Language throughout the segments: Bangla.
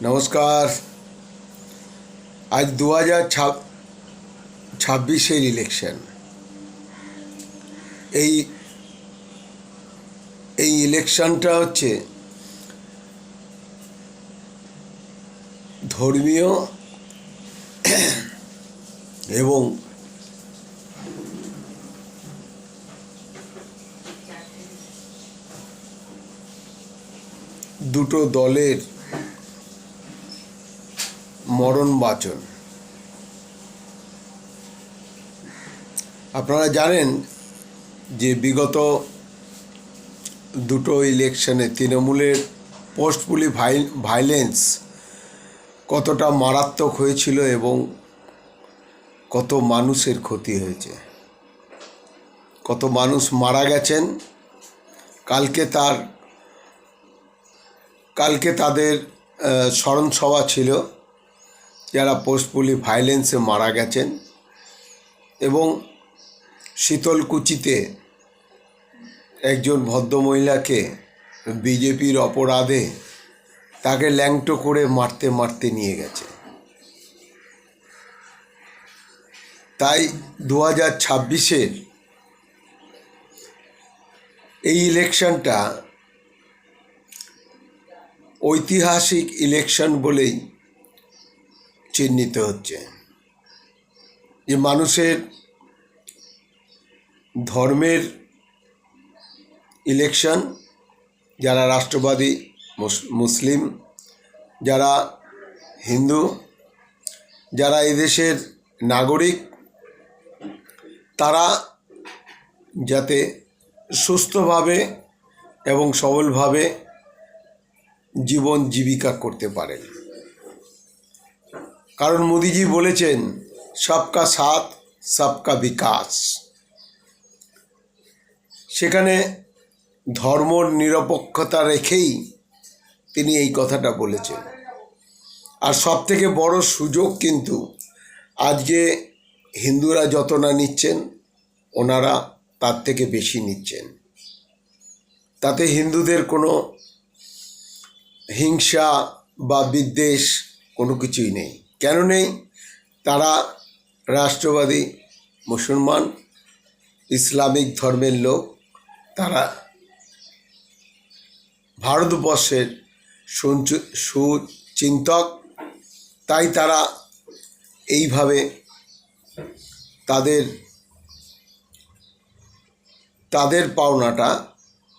নমস্কার। আজ 2026 ইলেকশন। এই এই ইলেকশনটা হচ্ছে ধর্মীয় এবং দুটো দলের মরণ বাচন। আপনারা জানেন যে বিগত দুটো ইলেকশনে তৃণমূলের পোস্ট পুলিশ ভাইলেন্স কতটা মারাত্মক হয়েছিল এবং কত মানুষের ক্ষতি হয়েছে, কত মানুষ মারা গেছেন। কালকে তাদের স্মরণসভা ছিল, যারা পোস্ট পুলিশ ভাইলেন্সে মারা গেছেন। এবং শীতলকুচিতে একজন ভদ্রমহিলাকে বিজেপির অপরাধে তাকে ল্যাংটো করে মারতে মারতে নিয়ে গেছে। তাই 2026 এই ইলেকশনটা ঐতিহাসিক ইলেকশন বলেই চিহ্নিত হচ্ছে। যে মানুষের ধর্মের ইলেকশন, যারা রাষ্ট্রবাদী মুসলিম, যারা হিন্দু, যারা এদেশের নাগরিক, তারা যাতে সুস্থভাবে এবং সবলভাবে জীবন জীবিকা করতে পারেন। কারণ মোদিজি বলেছেন সবকা সাথ সবকা বিকাশ। সেখানে ধর্ম নিরপেক্ষতা রেখেই তিনি এই কথাটা বলেছেন। আর সবথেকে বড় সুযোগ কিন্তু আজকে হিন্দুরা যত না নিচ্ছেন, ওনারা তার থেকে বেশি নিচ্ছেন। তাতে হিন্দুদের কোনো হিংসা বা বিদ্বেষ কোনো কিছুই নেই। কেন নেই? তারা রাষ্ট্রবাদী মুসলমান, ইসলামিক ধর্মের লোক, তারা ভারতবর্ষের সুচিন্তক। তাই তারা এইভাবে তাদের পাওনাটা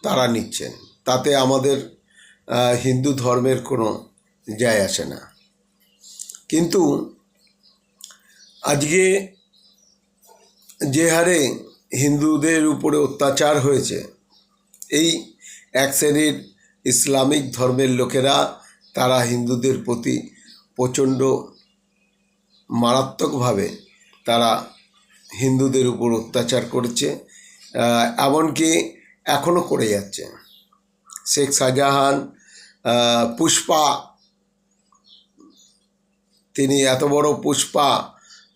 তারা নিচ্ছেন। তাতে আমাদের হিন্দু ধর্মের কোনো যায় আসে না। কিন্তু আজকে যে হারে হিন্দুদের উপরে অত্যাচার হয়েছে, এই এক শ্রেণীর ইসলামিক ধর্মের লোকেরা তারা হিন্দুদের প্রতি প্রচণ্ড মারাত্মকভাবে তারা হিন্দুদের উপর অত্যাচার করেছে। এমনকি এখনও করে যাচ্ছে। শেখ শাহজাহান, পুষ্পা, তিনি এত বড় পুষ্পা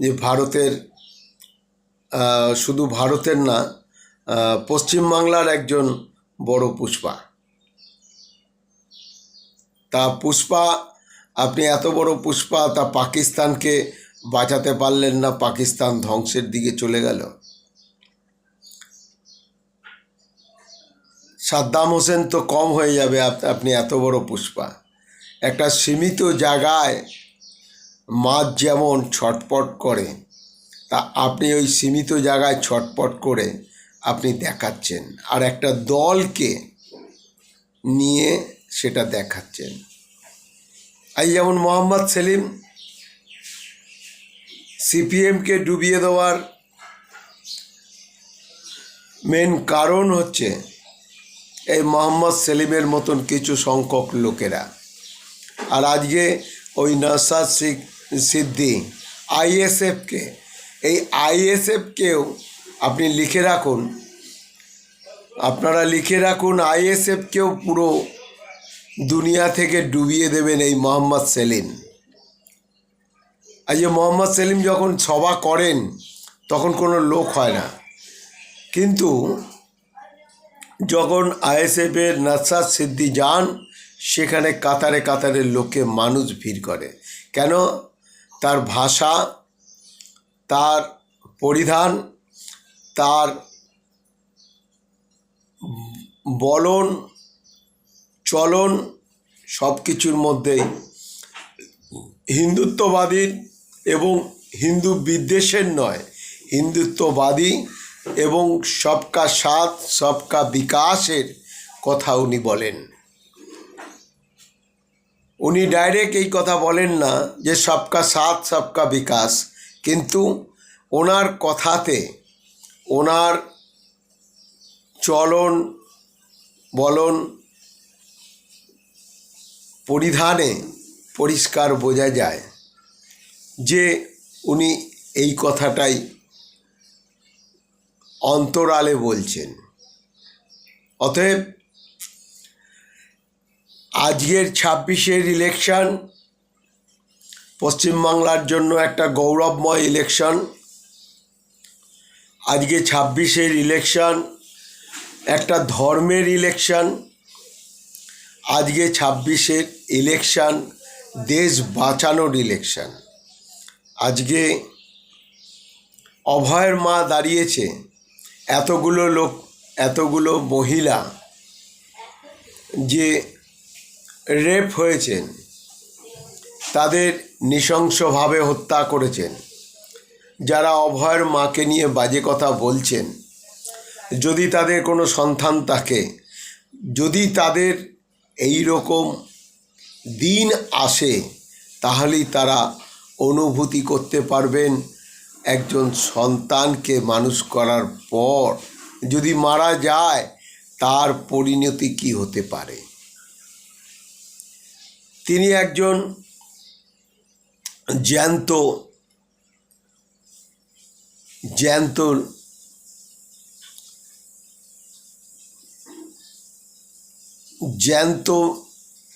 যে ভারতের, শুধু ভারতের না, পশ্চিমবাংলার একজন বড় পুষ্পা। তা পুষ্পা, আপনি এত বড় পুষ্পা, তা পাকিস্তানকে বাঁচাতে পারলেন না, পাকিস্তান ধ্বংসের দিকে চলে গেল। সাদ্দাম হোসেন তো কম হয়ে যাবে, আপনি এত বড় পুষ্পা। একটা সীমিত জায়গায় মাছ যেমন ছটপট করে, তা আপনি ওই সীমিত জায়গায় ছটপট করে আপনি দেখাচ্ছেন, আর একটা দলকে নিয়ে সেটা দেখাচ্ছেন। এই যেমন মোহাম্মদ সেলিম, সিপিএমকে ডুবিয়ে দেওয়ার মেন কারণ হচ্ছে এই মোহাম্মদ সেলিমের মতন কিছু সংখ্যক লোকেরা। আর আজকে ওই নওশাদ সিদ্দিকী আইএসএফকে, এই আইএসএফকেও আপনি লিখে রাখুন, আপনারা লিখে রাখুন, আইএসএফকেও পুরো দুনিয়া থেকে ডুবিয়ে দেবেন এই মোহাম্মদ সেলিম। আজ মোহাম্মদ সেলিম যখন সভা করেন তখন কোনো লোক হয় না, কিন্তু যখন আইএসএফের নওশাদ সিদ্দিকী যান সেখানে কাতারে কাতারে লোকে মানুষ ভিড় করে। কেন? তার ভাষা, তার পরিধান, তার বলন চলন সব কিছুর মধ্যেই হিন্দুত্ববাদীর এবং হিন্দু বিদ্বেষের নয়, হিন্দুত্ববাদী এবং সবকা সাথ সবকা বিকাশের কথা উনি বলেন। উনি ডাইরেক্ট এই কথা বলেন না যে সবকা সাথ সবকা বিকাশ, কিন্তু ওনার কথাতে, ওনার চলন বলন পরিধানে পরিষ্কার বোঝা যায় যে উনি এই কথাটাই অন্তরালে বলছেন। অতএব আজকের 26-এর ইলেকশন পশ্চিমবাংলার জন্য একটা গৌরবময় ইলেকশন। আজকে 26-এর ইলেকশন একটা ধর্মের ইলেকশন। আজকে 26-এর ইলেকশন দেশ বাঁচানোর ইলেকশন। আজকে অভয়ের মা দাঁড়িয়েছে, এতগুলো লোক, এতগুলো মহিলা যে রেপ হয়েছেন, তাদের নৃশংসভাবে হত্যা করেছেন। যারা অভয়ের মাকে নিয়ে বাজে কথা বলছেন, যদি তাদের কোনো সন্তান থাকে, যদি তাদের এই রকম দিন আসে, তাহলেই তারা অনুভূতি করতে পারবেন একজন সন্তানকে মানুষ করার পর যদি মারা যায় তার পরিণতি কী হতে পারে। তিনি একজন জ্যান্ত জ্যান্ত জ্যান্ত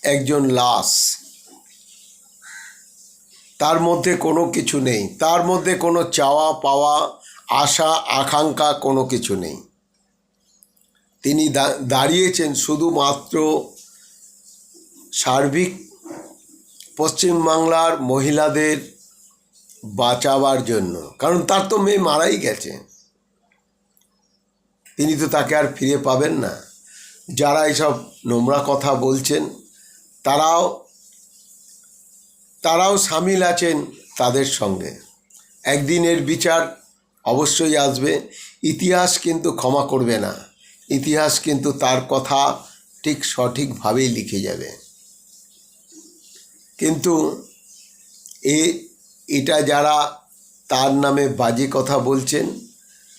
একজন লাশ। তার মধ্যে কোনো কিছু নেই, তার মধ্যে কোনো চাওয়া পাওয়া আশা আকাঙ্ক্ষা কোনো কিছু নেই। তিনি দাঁড়িয়েছেন শুধুমাত্র সার্বিক পশ্চিমবাংলার মহিলাদের বাঁচাবার জন্য, কারণ তার তো মেয়ে মারাই গেছে, তিনি তো তাকে আর ফিরে পাবেন না। যারা এইসব নোংরা কথা বলছেন তারাও সামিল আছেন তাদের সঙ্গে। একদিনের বিচার অবশ্যই আসবে। ইতিহাস কিন্তু ক্ষমা করবে না, ইতিহাস কিন্তু তার কথা ঠিক সঠিকভাবেই লিখে যাবে। কিন্তু এটা যারা তার নামে বাজে কথা বলছেন,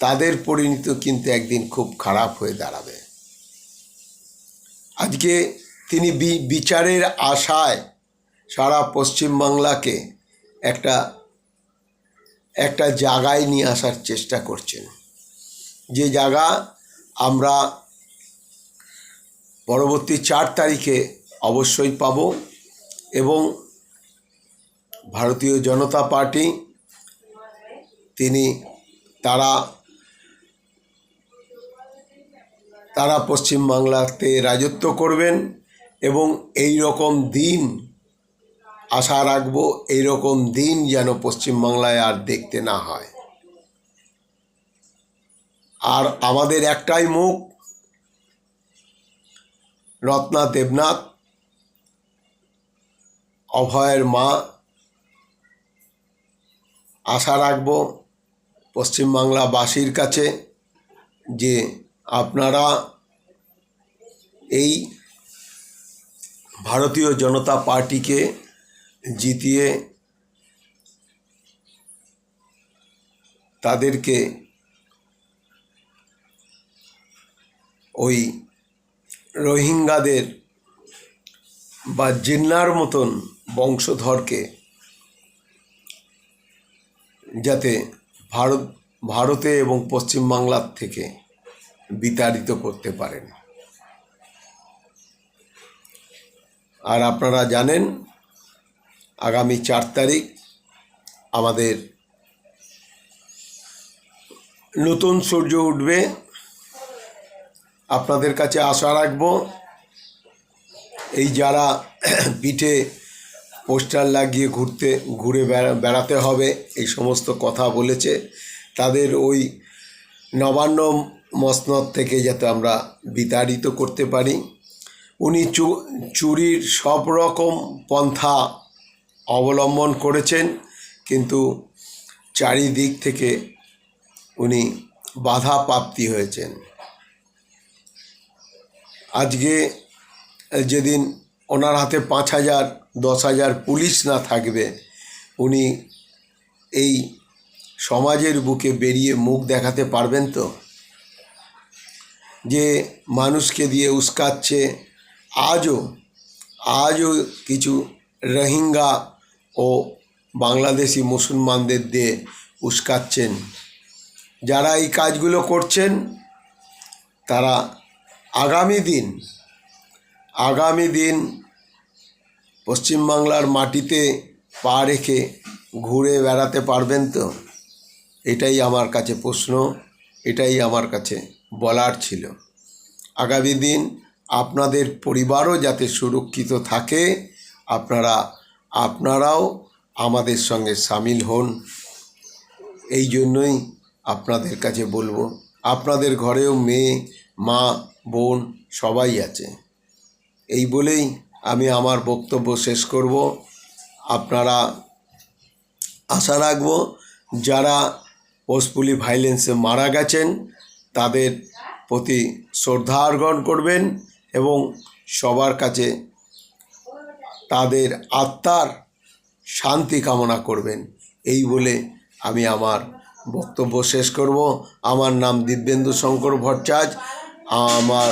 তাদের পরিণতি কিন্তু একদিন খুব খারাপ হয়ে দাঁড়াবে। আজকে তিনি বিচারের আশায় সারা পশ্চিমবাংলাকে একটা জায়গায় নিয়ে আসার চেষ্টা করছেন, যে জায়গা আমরা পরবর্তী 4 তারিখে অবশ্যই পাব। এবং ভারতীয় জনতা পার্টি তারা পশ্চিমবাংলাতে রাজত্ব করবেন। এবং এই রকম দিন আশা রাখবো, এই রকম দিন যেন পশ্চিমবাংলায় আর দেখতে না হয়। আর আমাদের একটাই মুখ, রত্না দেবনাথ, অভয়ের মা। আশা রাখবো পশ্চিমবাংলাবাসীর কাছে যে আপনারা এই ভারতীয় জনতা পার্টিকে জিতিয়ে তাদেরকে ওই রোহিঙ্গাদের বা জিন্নার মতন বংশধরকে যাতে ভারতে এবং পশ্চিমবাংলার থেকে বিতাড়িত করতে পারেন। আর আপনারা জানেন আগামী 4 তারিখ আমাদের নতুন সূর্য উঠবে। আপনাদের কাছে আশা রাখব এই যারা পিঠে পোস্টার লাগিয়ে ঘুরে বেড়াতে হবে এই সমস্ত কথা বলেছে, তাদের ওই নবান্ন মসনদ থেকে যাতে আমরা বিতাড়িত করতে পারি। উনি চুরির সব রকম পন্থা অবলম্বন করেছেন, কিন্তু চারিদিক থেকে উনি বাধা প্রাপ্তি হয়েছেন। আজকে যেদিন ওনার হাতে 5,000 10,000 পুলিশ না থাকবে, উনি এই সমাজের বুকে বেরিয়ে মুখ দেখাতে পারবেন তো? যে মানুষকে দিয়ে উস্কাচ্ছে, আজও কিছু রোহিঙ্গা ও বাংলাদেশি মুসলমানদের দিয়ে উস্কাচ্ছেন। যারা এই কাজগুলো করছেন তারা আগামী দিন পশ্চিমবাংলার মাটিতে পা রেখে ঘুরে বেড়াতে পারবেন তো? এটাই আমার কাছে প্রশ্ন, এটাই আমার কাছে বলার ছিল। আগামী দিন আপনাদের পরিবারও যাতে সুরক্ষিত থাকে, আপনারাও আমাদের সঙ্গে সামিল হন। এই জন্যই আপনাদের কাছে বলবো, আপনাদের ঘরেও মেয়ে, মা, বোন সবাই আছে। এই বলেই আমি আমার বক্তব্য শেষ করব। আপনারা আশা রাখব যারা ফোর্সফুলি ভায়োলেন্সে মারা গেছেন তাদের প্রতি শ্রদ্ধা অর্পণ করবেন এবং সবার কাছে তাদের আত্মার শান্তি কামনা করবেন। এই বলে আমি আমার বক্তব্য শেষ করব। আমার নাম দিব্যেন্দু শঙ্কর ভট্টাচার্য। আমার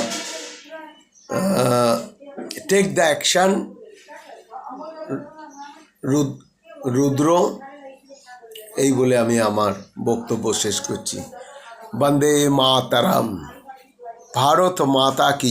টেক দ্য অ্যাকশন রুদ্র, এই বলে আমি আমার বক্তব্য শেষ করছি। বন্দে মাতরম, ভারত মাতা কি জয়।